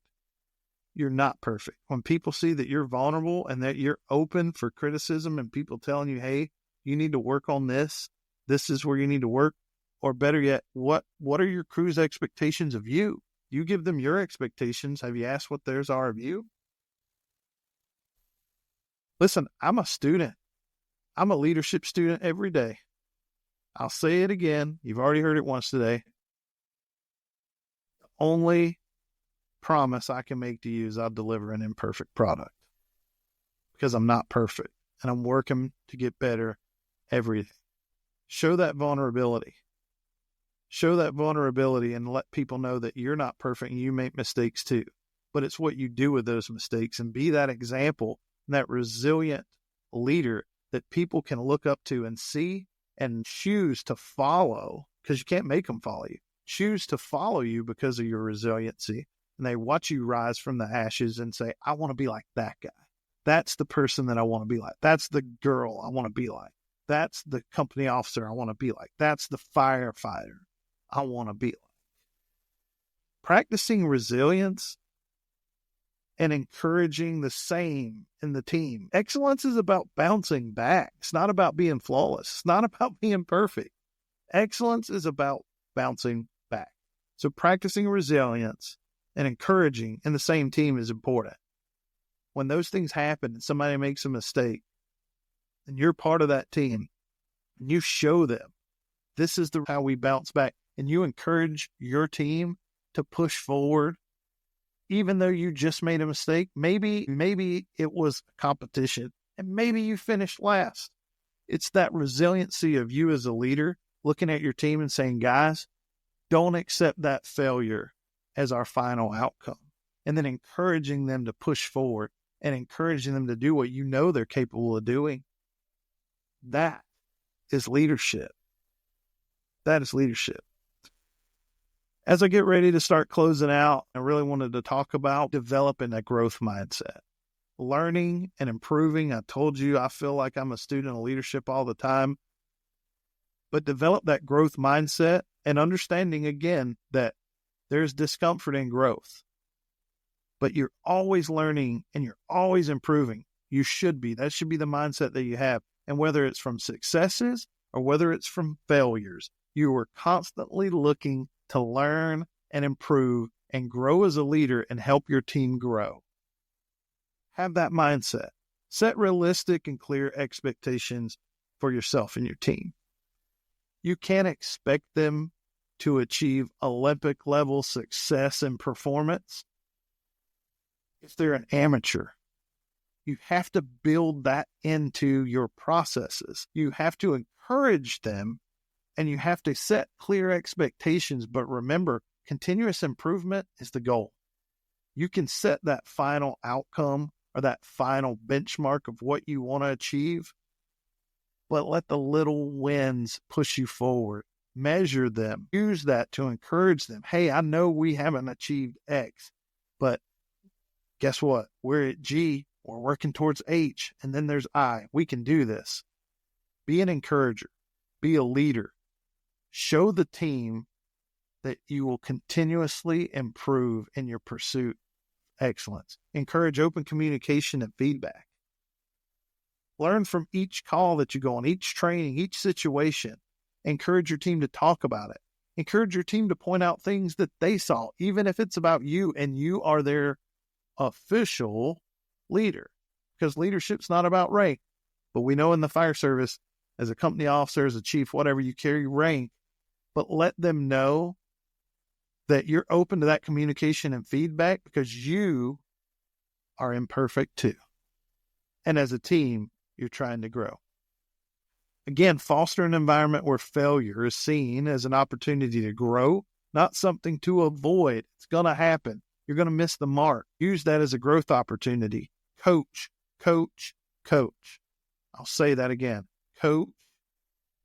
You're not perfect. When people see that you're vulnerable and that you're open for criticism and people telling you, hey, you need to work on this. This is where you need to work. Or better yet, what are your crew's expectations of you? You give them your expectations. Have you asked what theirs are of you? Listen, I'm a student. I'm a leadership student every day. I'll say it again. You've already heard it once today. The only promise I can make to you is I'll deliver an imperfect product, because I'm not perfect and I'm working to get better every day. Show that vulnerability. Show that vulnerability and let people know that you're not perfect and you make mistakes too. But it's what you do with those mistakes, and be that example, that resilient leader that people can look up to and see and choose to follow, because you can't make them follow you. Choose to follow you because of your resiliency. And they watch you rise from the ashes and say, I want to be like that guy. That's the person that I want to be like. That's the girl I want to be like. That's the company officer I want to be like. That's the firefighter I want to be like. Practicing resilience and encouraging the same in the team. Excellence is about bouncing back. It's not about being flawless. It's not about being perfect. Excellence is about bouncing back. So practicing resilience and encouraging in the same team is important. When those things happen and somebody makes a mistake and you're part of that team, and you show them this is how we bounce back, and you encourage your team to push forward, even though you just made a mistake. Maybe it was a competition and maybe you finished last. It's that resiliency of you as a leader looking at your team and saying, guys, don't accept that failure as our final outcome. And then encouraging them to push forward and encouraging them to do what you know they're capable of doing. That is leadership. That is leadership. As I get ready to start closing out, I really wanted to talk about developing a growth mindset. learning and improving. I told you, I feel like I'm a student of leadership all the time. But develop that growth mindset and understanding again that there's discomfort in growth. But you're always learning and you're always improving. You should be. That should be the mindset that you have. And whether it's from successes or whether it's from failures, you are constantly looking to learn and improve and grow as a leader and help your team grow. Have that mindset. Set realistic and clear expectations for yourself and your team. You can't expect them to achieve Olympic level success and performance if they're an amateur. You have to build that into your processes. You have to encourage them and you have to set clear expectations. But remember, continuous improvement is the goal. You can set that final outcome or that final benchmark of what you want to achieve, but let the little wins push you forward. Measure them. Use that to encourage them. Hey, I know we haven't achieved X, but guess what? We're at G. We're working towards H, and then there's I. We can do this. Be an encourager. Be a leader. Show the team that you will continuously improve in your pursuit of excellence. Encourage open communication and feedback. Learn from each call that you go on, each training, each situation. Encourage your team to talk about it. Encourage your team to point out things that they saw, even if it's about you and you are their official leader. Because leadership's not about rank. But we know in the fire service, as a company officer, as a chief, whatever, you carry rank. But let them know that you're open to that communication and feedback because you are imperfect too. And as a team, you're trying to grow. Again, foster an environment where failure is seen as an opportunity to grow, not something to avoid. It's going to happen. You're going to miss the mark. Use that as a growth opportunity. Coach, coach, coach. I'll say that again. Coach,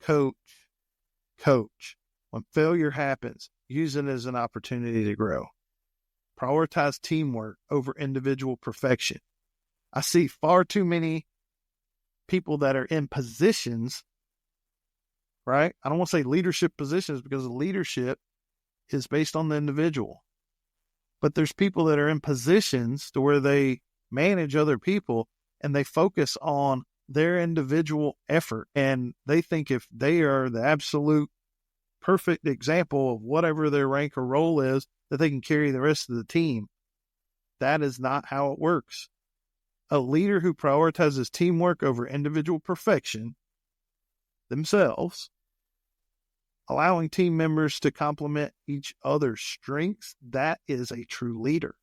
coach, coach. When failure happens, use it as an opportunity to grow. Prioritize teamwork over individual perfection. I see far too many people that are in positions, right? I don't want to say leadership positions because leadership is based on the individual. But there's people that are in positions to where they manage other people and they focus on their individual effort. And they think if they are the absolute perfect example of whatever their rank or role is, that they can carry the rest of the team. That is not how it works. A leader who prioritizes teamwork over individual perfection themselves, allowing team members to complement each other's strengths, that is a true leader.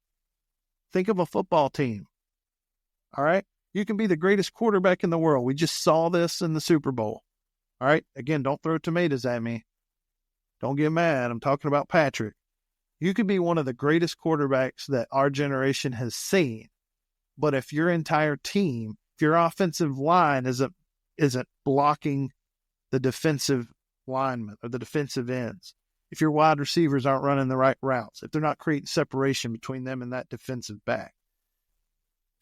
Think of a football team. All right? You can be the greatest quarterback in the world. We just saw this in the Super Bowl. All right? Again, don't throw tomatoes at me. Don't get mad. I'm talking about Patrick. You could be one of the greatest quarterbacks that our generation has seen. But if your entire team, if your offensive line isn't blocking the defensive linemen or the defensive ends, if your wide receivers aren't running the right routes, if they're not creating separation between them and that defensive back,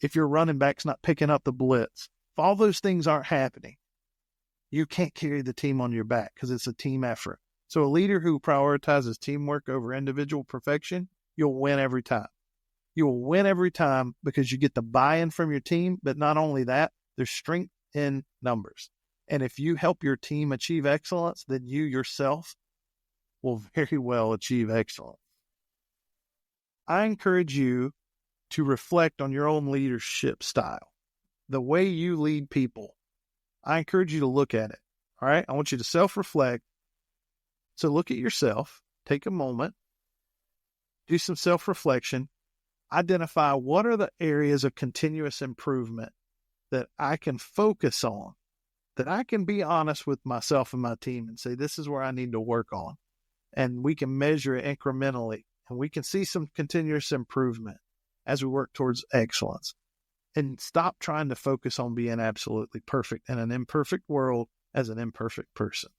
if your running back's not picking up the blitz, if all those things aren't happening, you can't carry the team on your back because it's a team effort. So a leader who prioritizes teamwork over individual perfection, you'll win every time. You will win every time because you get the buy-in from your team, but not only that, there's strength in numbers. And if you help your team achieve excellence, then you yourself will very well achieve excellence. I encourage you to reflect on your own leadership style, the way you lead people. I encourage you to look at it. All right. I want you to self-reflect. So look at yourself, take a moment, do some self-reflection, identify what are the areas of continuous improvement that I can focus on, that I can be honest with myself and my team and say, this is where I need to work on. And we can measure it incrementally and we can see some continuous improvement as we work towards excellence. And stop trying to focus on being absolutely perfect in an imperfect world as an imperfect person.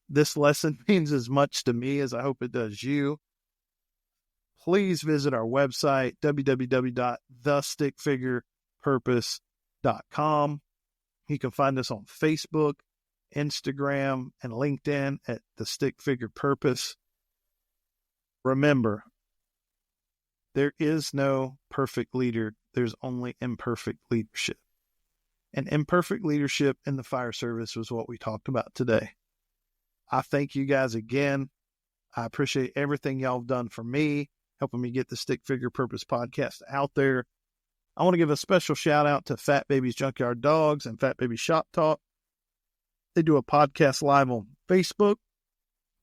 This lesson means as much to me as I hope it does you. please visit our website, www.thestickfigurepurpose.com. You can find us on Facebook, Instagram, and LinkedIn at The Stick Figure Purpose. Remember, there is no perfect leader. There's only imperfect leadership. And imperfect leadership in the fire service was what we talked about today. I thank you guys again. I appreciate everything y'all have done for me, helping me get the Stick Figure Purpose podcast out there. I want to give a special shout out to Fat Baby's Junkyard Dogs and Fat Baby Shop Talk. They do a podcast live on Facebook.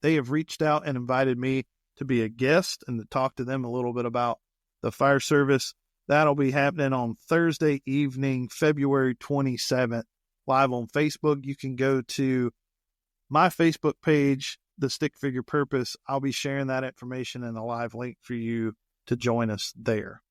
They have reached out and invited me to be a guest and to talk to them a little bit about the fire service. That'll be happening on Thursday evening, February 27th, live on Facebook. You can go to my Facebook page, The Stick Figure Purpose. I'll be sharing that information and a live link for you to join us there.